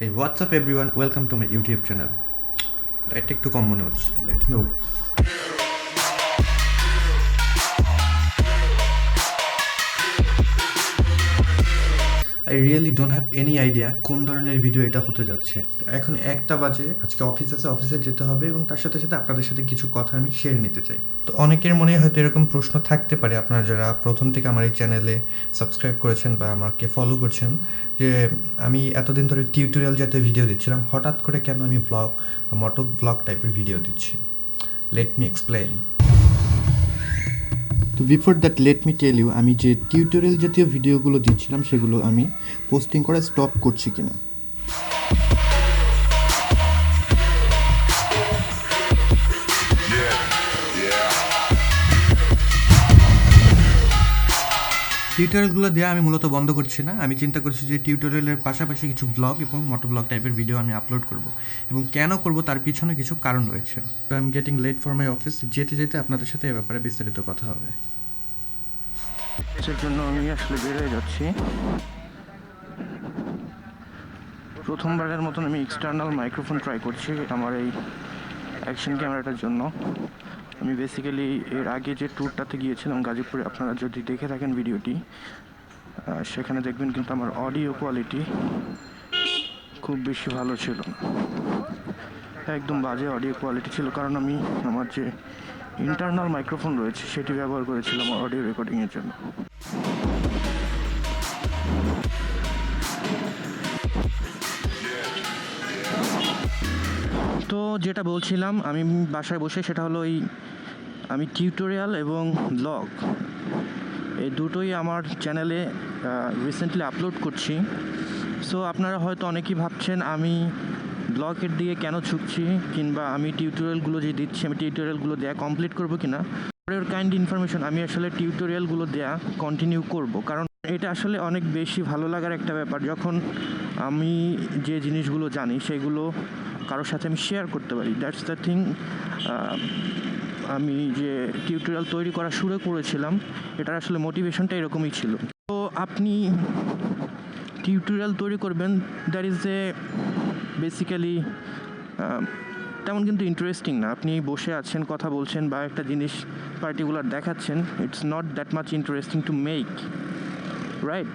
Hey, what's up everyone? Welcome to my YouTube channel. Right, একটু কম মনে হচ্ছে। Let me know. I really don't have any idea কোন ধরনের video এটা হতে যাচ্ছে। এখন 1টা বাজে, আজকে অফিস আছে, অফিসে যেতে হবে এবং তার সাথে সাথে আপনাদের সাথে কিছু কথা আমি শেয়ার নিতে চাই। তো অনেকের মনে হয়তো এরকম প্রশ্ন থাকতে পারে, আপনারা যারা প্রথম থেকে আমার এই চ্যানেলে সাবস্ক্রাইব করেছেন বা আমাকে ফলো করছেন, যে আমি এতদিন ধরে টিউটোরিয়াল জাতীয় ভিডিও দিচ্ছিলাম, হঠাৎ করে কেন আমি ব্লগ বা মোটো ব্লগ টাইপের ভিডিও দিচ্ছি। Let me explain. তো before that let me tell you, আমি যে টিউটোরিয়াল জাতীয় ভিডিওগুলো দিচ্ছিলাম সেগুলো আমি পোস্টিং করা স্টপ করছি কিনা। টিউটোরিয়ালগুলো দেওয়া আমি মূলত বন্ধ করছি না, আমি চিন্তা করছি যে টিউটোরিয়ালের পাশাপাশি কিছু ব্লগ এবং মোটো ব্লগ টাইপের ভিডিও আমি আপলোড করব, এবং কেন করব তার পিছনে কিছু কারণ রয়েছে। তো I am getting late for my office, যেতে যেতে আপনাদের সাথে এ ব্যাপারে বিস্তারিত কথা হবে। এর জন্য আমি আসলে বের হয়ে যাচ্ছি। প্রথমবারের মতন আমি এক্সটার্নাল মাইক্রোফোন ট্রাই করছি আমার এই অ্যাকশন ক্যামেরাটার জন্য। আমি বেসিক্যালি এর আগে যে ট্যুরটাতে গিয়েছিলাম গাজীপুরে, আপনারা যদি দেখে থাকেন ভিডিওটি, সেখানে দেখবেন কিন্তু আমার অডিও কোয়ালিটি খুব বেশি ভালো ছিল না, একদম বাজে অডিও কোয়ালিটি ছিল, কারণ আমি আমার যে ইন্টারনাল মাইক্রোফোন রয়েছে সেটি ব্যবহার করেছিলাম অডিও রেকর্ডিংয়ের জন্য। তো যেটা বলছিলাম আমি বাসায় বসে, সেটা হলো আমি টিউটোরিয়াল এবং ব্লগ এই দুটোই আমার চ্যানেলে রিসেন্টলি আপলোড করছি। সো আপনারা হয়তো অনেকেই ভাবছেন আমি ব্লগের দিকে কেন ঝুঁকছি, কিংবা আমি টিউটোরিয়ালগুলো যে দিচ্ছি আমি টিউটোরিয়ালগুলো দেওয়া কমপ্লিট করবো কিনা। পরের কাইন্ড ইনফরমেশন, আমি আসলে টিউটোরিয়ালগুলো দেওয়া কন্টিনিউ করব, কারণ এটা আসলে অনেক বেশি ভালো লাগার একটা ব্যাপার যখন আমি যে জিনিসগুলো জানি সেগুলো কারোর সাথে আমি শেয়ার করতে পারি। That's the thing. আমি যে টিউটোরিয়াল তৈরি করা শুরু করেছিলাম, এটার আসলে মোটিভেশনটা এরকমই ছিল। তো আপনি টিউটোরিয়াল তৈরি করবেন, দ্যাট ইজ এ বেসিক্যালি তেমন কিন্তু ইন্টারেস্টিং না। আপনি বসে আছেন, কথা বলছেন বা একটা জিনিস পার্টিকুলার দেখাচ্ছেন, it's not that much interesting to make, right?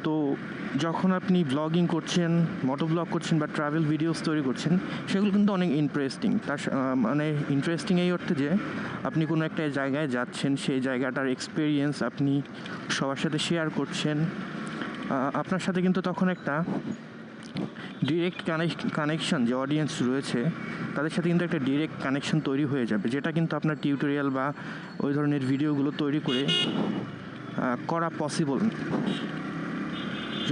তো যখন আপনি ব্লগিং করছেন, মোটো ব্লগ করছেন বা ট্রাভেল ভিডিওস তৈরি করছেন, সেগুলো কিন্তু অনেক ইন্টারেস্টিং। তার মানে ইন্টারেস্টিং এই অর্থে যে আপনি কোনো একটা জায়গায় যাচ্ছেন, সেই জায়গাটার এক্সপিরিয়েন্স আপনি সবার সাথে শেয়ার করছেন। আপনার সাথে কিন্তু তখন একটা ডিরেক্ট কানেকশন, যে অডিয়েন্স রয়েছে তাদের সাথে কিন্তু একটা ডিরেক্ট কানেকশন তৈরি হয়ে যাবে, যেটা কিন্তু আপনার টিউটোরিয়াল বা ওই ধরনের ভিডিওগুলো তৈরি করে করা পসিবল।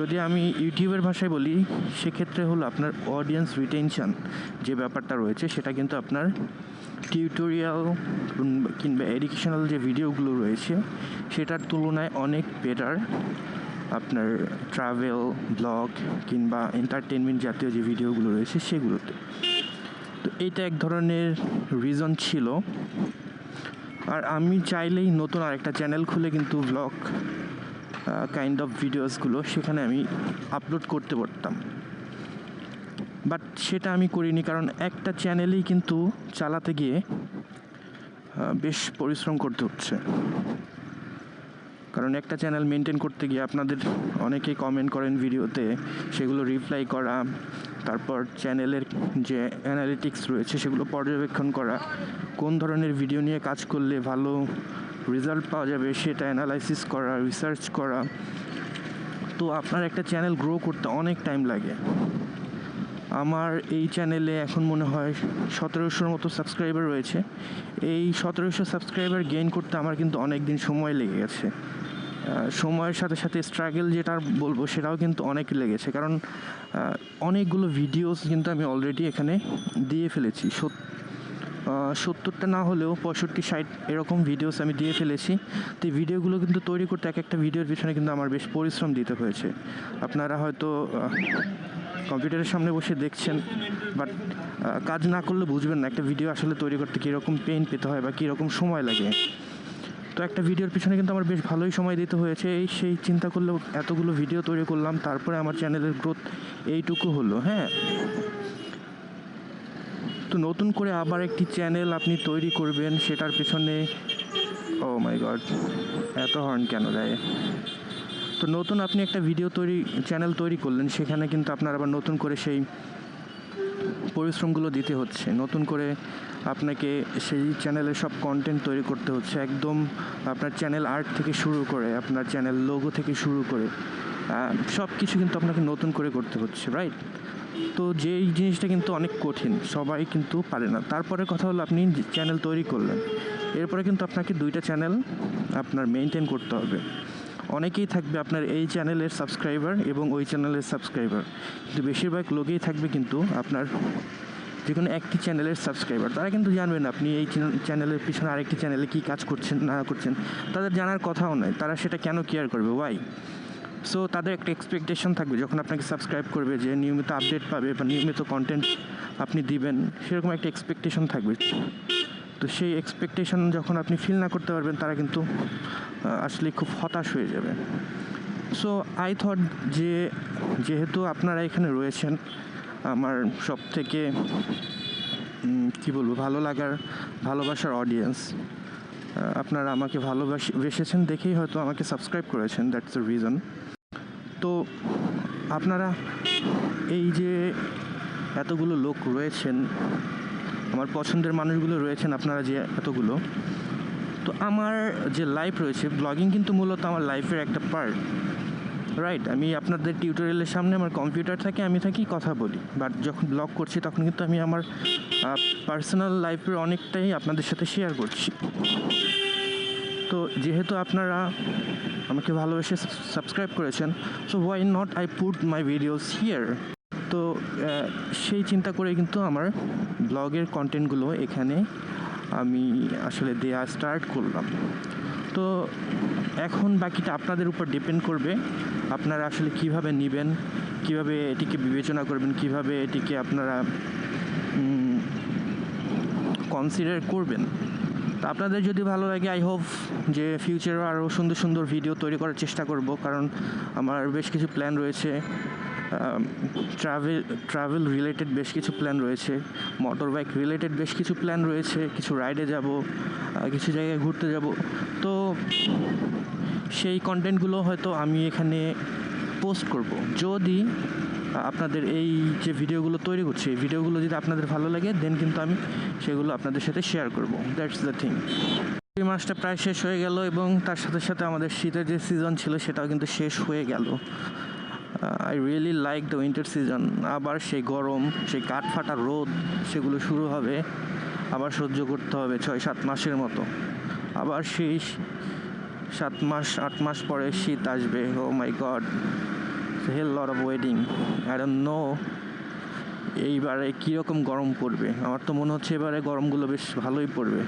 যদি আমি ইউটিউবের ভাষায় বলি, সেক্ষেত্রে হলো আপনার অডিয়েন্স রিটেনশন যে ব্যাপারটা রয়েছে, সেটা কিন্তু আপনার টিউটোরিয়াল কিংবা এডুকেশনাল যে ভিডিওগুলো রয়েছে সেটার তুলনায় অনেক বেটার আপনার ট্রাভেল ব্লগ কিংবা এন্টারটেনমেন্ট জাতীয় যে ভিডিওগুলো রয়েছে সেগুলোতে। তো এইটা এক ধরনের রিজন ছিল। আর আমি চাইলেই নতুন আরেকটা চ্যানেল খুলে কিন্তু ব্লগ কাইন্ড অফ ভিডিওসগুলো সেখানে আমি আপলোড করতে পারতাম, বাট সেটা আমি করিনি, কারণ একটা চ্যানেলেই কিন্তু চালাতে গিয়ে বেশ পরিশ্রম করতে হচ্ছে। কারণ একটা চ্যানেল মেনটেন করতে গিয়ে আপনাদের অনেকেই কমেন্ট করেন ভিডিওতে, সেগুলো রিপ্লাই করা, তারপর চ্যানেলের যে অ্যানালিটিক্স রয়েছে সেগুলো পর্যবেক্ষণ করা, কোন ধরনের ভিডিও নিয়ে কাজ করলে ভালো রেজাল্ট পাওয়া যাবে সেটা অ্যানালাইসিস করা, রিসার্চ করা। তো আপনার একটা চ্যানেল গ্রো করতে অনেক টাইম লাগে। আমার এই চ্যানেলে এখন মনে হয় 1700 মতো সাবস্ক্রাইবার রয়েছে। এই 1700 সাবস্ক্রাইবার গেইন করতে আমার কিন্তু অনেক দিন সময় লেগে গেছে। সময়ের সাথে সাথে স্ট্রাগল যেটা বলবো সেটাও কিন্তু অনেক লেগেছে, কারণ অনেকগুলো ভিডিওস কিন্তু আমি অলরেডি এখানে দিয়ে ফেলেছি। 70টা না হলেও 65-60 এরকম ভিডিওস আমি দিয়ে ফেলেছি। তো এই ভিডিওগুলো কিন্তু তৈরি করতে এক একটা ভিডিওর পিছনে কিন্তু আমার বেশ পরিশ্রম দিতে হয়েছে। আপনারা হয়তো কম্পিউটারের সামনে বসে দেখছেন, বাট কাজ না করলে বুঝবেন না একটা ভিডিও আসলে তৈরি করতে কীরকম পেইন পেতে হয় বা কীরকম সময় লাগে। তো একটা ভিডিওর পিছনে কিন্তু আমার বেশ ভালোই সময় দিতে হয়েছে। সেই চিন্তা করলেও এতগুলো ভিডিও তৈরি করলাম, তারপরে আমার চ্যানেলের গ্রোথ এইটুকু হলো। হ্যাঁ, তো নতুন করে আবার একটি চ্যানেল আপনি তৈরি করবেন, সেটার পেছনে ও মাই গড, এত হর্ন কেন দেয়? তো নতুন আপনি একটা চ্যানেল তৈরি করলেন, সেখানে কিন্তু আপনার আবার নতুন করে সেই পরিশ্রমগুলো দিতে হচ্ছে। নতুন করে আপনাকে সেই চ্যানেলের সব কন্টেন্ট তৈরি করতে হচ্ছে, একদম আপনার চ্যানেল আর্ট থেকে শুরু করে, আপনার চ্যানেল লোগো থেকে শুরু করে সব কিছু কিন্তু আপনাকে নতুন করে করতে হচ্ছে, রাইট? তো যেই জিনিসটা কিন্তু অনেক কঠিন, সবাই কিন্তু পারে না। তারপরে কথা হলো, আপনি চ্যানেল তৈরি করলেন, এরপরে কিন্তু আপনাকে 2টা চ্যানেল আপনার মেনটেন করতে হবে। অনেকেই থাকবে আপনার এই চ্যানেলের সাবস্ক্রাইবার এবং ওই চ্যানেলের সাবস্ক্রাইবার, কিন্তু বেশিরভাগ লোকেই থাকবে কিন্তু আপনার যে কোনো একটি চ্যানেলের সাবস্ক্রাইবার। তারা কিন্তু জানবে না আপনি এই চ্যানেলের পিছনে আরেকটি চ্যানেলে কী কাজ করছেন না করছেন, তাদের জানার কথাও নয়। তারা সেটা কেন কেয়ার করবে, ওয়াই? সো তাদের একটা এক্সপেকটেশন থাকবে যখন আপনাকে সাবস্ক্রাইব করবে, যে নিয়মিত আপডেট পাবে বা নিয়মিত কন্টেন্ট আপনি দিবেন, সেরকম একটা এক্সপেকটেশন থাকবে। তো সেই এক্সপেকটেশন যখন আপনি ফিল না করতে পারবেন, তারা কিন্তু আসলে খুব হতাশ হয়ে যাবে। সো আই থট যেহেতু আপনারা এখানে রয়েছেন, আমার সব থেকে কী বলবো, ভালোবাসার অডিয়েন্স, আপনারা আমাকে ভালোবেসেছেন দেখেই হয়তো আমাকে সাবস্ক্রাইব করেছেন, দ্যাটস দ্য রিজন। তো আপনারা এই যে এতগুলো লোক রয়েছেন, আমার পছন্দের মানুষগুলো রয়েছেন, আপনারা যে এতগুলো, তো আমার যে লাইফ রয়েছে, ব্লগিং কিন্তু মূলত আমার লাইফের একটা পার্ট, রাইট? আমি আপনাদের টিউটোরিয়ালের সামনে আমার কম্পিউটার থাকে, আমি থাকি, কথা বলি, বাট যখন ব্লগ করছি তখন কিন্তু আমি আমার পার্সোনাল লাইফের অনেকটাই আপনাদের সাথে শেয়ার করছি। তো যেহেতু আপনারা আমাকে ভালোবেসে সাবস্ক্রাইব করেছেন, so why not I put my videos here. তো সেই চিন্তা করে কিন্তু আমার ব্লগের কন্টেন্টগুলো এখানে আমি আসলে দেয়া স্টার্ট করলাম। তো এখন বাকিটা আপনাদের উপর ডিপেন্ড করবে, আপনারা আসলে কিভাবে নেবেন, কিভাবে এটিকে বিবেচনা করবেন, কিভাবে এটিকে আপনারা কনসিডার করবেন। তো আপনাদের যদি ভালো লাগে, আই হোপ যে ফিউচারে আরও সুন্দর সুন্দর ভিডিও তৈরি করার চেষ্টা করব, কারণ আমার বেশ কিছু প্ল্যান রয়েছে, ট্রাভেল রিলেটেড বেশ কিছু প্ল্যান রয়েছে, মোটর বাইক রিলেটেড বেশ কিছু প্ল্যান রয়েছে, কিছু রাইডে যাব, কিছু জায়গায় ঘুরতে যাব। তো সেই কন্টেন্টগুলো হয়তো আমি এখানে পোস্ট করব, যদি আপনাদের এই যে ভিডিওগুলো তৈরি করছি, এই ভিডিওগুলো যদি আপনাদের ভালো লাগে, দেন কিন্তু আমি সেগুলো আপনাদের সাথে শেয়ার করব। That's the thing. এই মাসটা প্রায় শেষ হয়ে গেল, এবং তার সাথে সাথে আমাদের শীতের যে সিজন ছিল সেটাও কিন্তু শেষ হয়ে গেল। I really like the winter season. আবার সেই গরম, সেই কাঠফাটা রোদ, সেগুলো শুরু হবে, আবার সহ্য করতে হবে 6-7 মাসের মতো। আবার সেই 7-8 মাস পরে শীত আসবে। Oh my god, hell lot of waiting. I don't know এইবারে কীরকম গরম পড়বে। আমার তো মনে হচ্ছে এবারে গরমগুলো বেশ ভালোই পড়বে।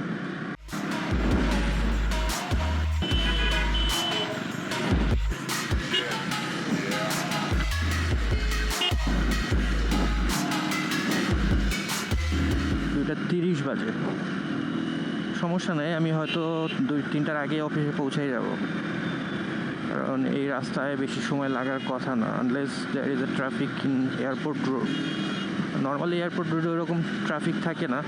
এটা 30 বাজে, সমস্যা নেই, আমি হয়তো 2-3টার আগে অফিসে পৌঁছাই যাব, কারণ এই রাস্তায় বেশি সময় লাগার কথা না, unless there is a traffic in airport road. Normally airport রোডে ওরকম ট্রাফিক থাকে না।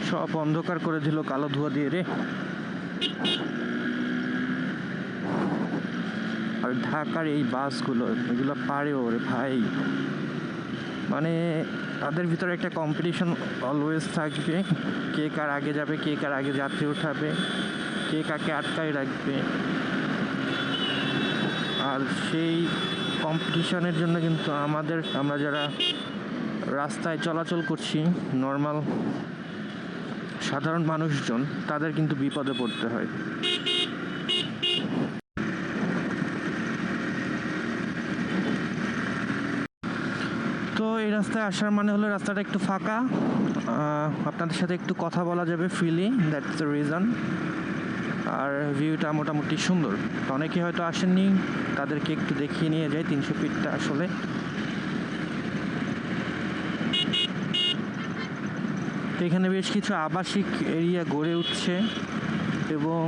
সব অন্ধকার করে দিল কালো ধোঁয়া দিয়ে রে। আর ঢাকার এই বাসগুলো, এগুলো পারেও রে ভাই, মানে তাদের ভিতরে একটা কম্পিটিশন অলওয়েজ থাকবে, কে কার আগে যাবে, কে কার আগে যাত্রী উঠাবে, কে কাকে আটকায় রাখবে। আর সেই কম্পিটিশনের জন্য কিন্তু আমরা যারা রাস্তায় চলাচল করছি, নর্মাল সাধারণ মানুষজন, তাদের কিন্তু বিপদে পড়তে হয়। তো এই রাস্তায় আসার মানে হলো রাস্তাটা একটু ফাঁকা, আপনাদের সাথে একটু কথা বলা যাবে ফ্রিলি, দ্যাটস দ্য রিজন। আর ভিউটা মোটামুটি সুন্দর। অনেকে হয়তো আসেননি, তাদেরকে একটু দেখিয়ে নিয়ে যায় 300 ফিটটা আসলে এখানে বেশ কিছু আবাসিক এরিয়া গড়ে উঠছে এবং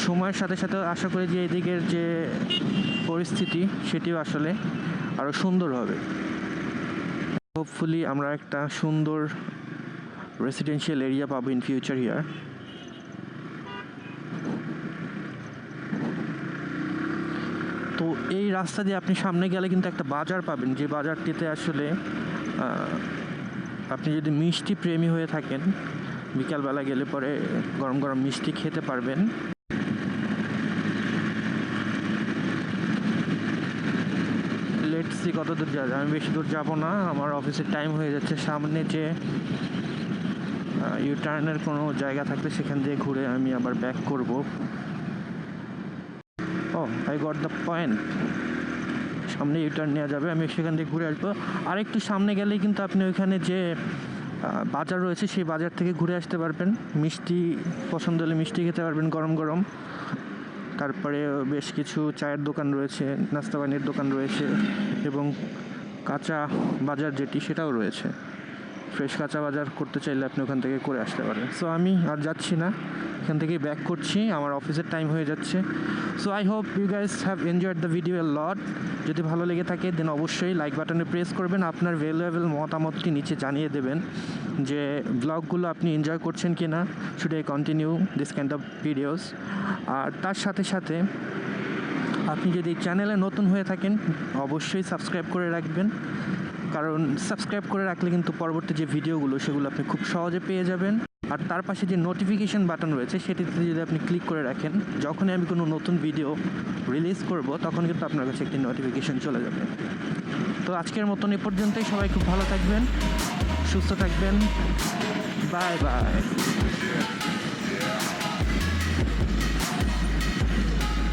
সময়ের সাথে সাথে আশা করি যে এদিকের যে পরিস্থিতি সেটিও আসলে আরও সুন্দর হবে। হোপফুলি আমরা একটা সুন্দর রেসিডেন্সিয়াল এরিয়া পাবো ইন ফিউচার ইয়ার। তো এই রাস্তা দিয়ে আপনি সামনে গেলে কিন্তু একটা বাজার পাবেন, যে বাজারটিতে আসলে আপনি যদি মিষ্টি প্রেমী হয়ে থাকেন বিকালবেলা গেলে পরে গরম গরম মিষ্টি খেতে পারবেন। লেটস সি কত দূর যাওয়া যায়। আমি বেশি দূর যাব না, আমার অফিসের টাইম হয়ে যাচ্ছে। সামনে যে ইউটার্নের কোনো জায়গা থাকলে সেখান দিয়ে ঘুরে আমি আবার ব্যাক করব। ও আই গট দ্য পয়েন্ট, সামনে ইউটার্ন নেওয়া যাবে, আমি সেখান থেকে ঘুরে আসবো। আর একটু সামনে গেলেই কিন্তু আপনি ওইখানে যে বাজার রয়েছে সেই বাজার থেকে ঘুরে আসতে পারবেন। মিষ্টি পছন্দ হলে মিষ্টি খেতে পারবেন গরম গরম। তারপরে বেশ কিছু চায়ের দোকান রয়েছে, নাস্তা পানির দোকান রয়েছে এবং কাঁচা বাজার যেটি সেটাও রয়েছে। ফ্রেশ কাঁচা বাজার করতে চাইলে আপনি ওখান থেকে করে আসতে পারেন। সো আমি আর যাচ্ছি না, এখান থেকেই ব্যাক করছি, আমার অফিসের টাইম হয়ে যাচ্ছে। So I hope you guys have enjoyed the video a lot. যদি ভালো লেগে থাকে দেন অবশ্যই লাইক বাটনে প্রেস করবেন। আপনার ভ্যালুয়েবল মতামতটি নিচে জানিয়ে দেবেন যে ব্লগগুলো আপনি এনজয় করছেন কি না, should I continue this kind of videos. আর তার সাথে সাথে আপনি যদি চ্যানেলে নতুন হয়ে থাকেন অবশ্যই সাবস্ক্রাইব করে রাখবেন, কারণ সাবস্ক্রাইব করে রাখলে কিন্তু পরবর্তী যে ভিডিওগুলো সেগুলো আপনি খুব সহজে পেয়ে যাবেন। আর তার পাশে যে নোটিফিকেশান বাটন রয়েছে সেটিতে যদি আপনি ক্লিক করে রাখেন, যখনই আমি কোনো নতুন ভিডিও রিলিজ করব তখন কিন্তু আপনার কাছে একটি নোটিফিকেশান চলে যাবে। তো আজকের মতন এ পর্যন্তই। সবাই খুব ভালো থাকবেন, সুস্থ থাকবেন। Bye bye.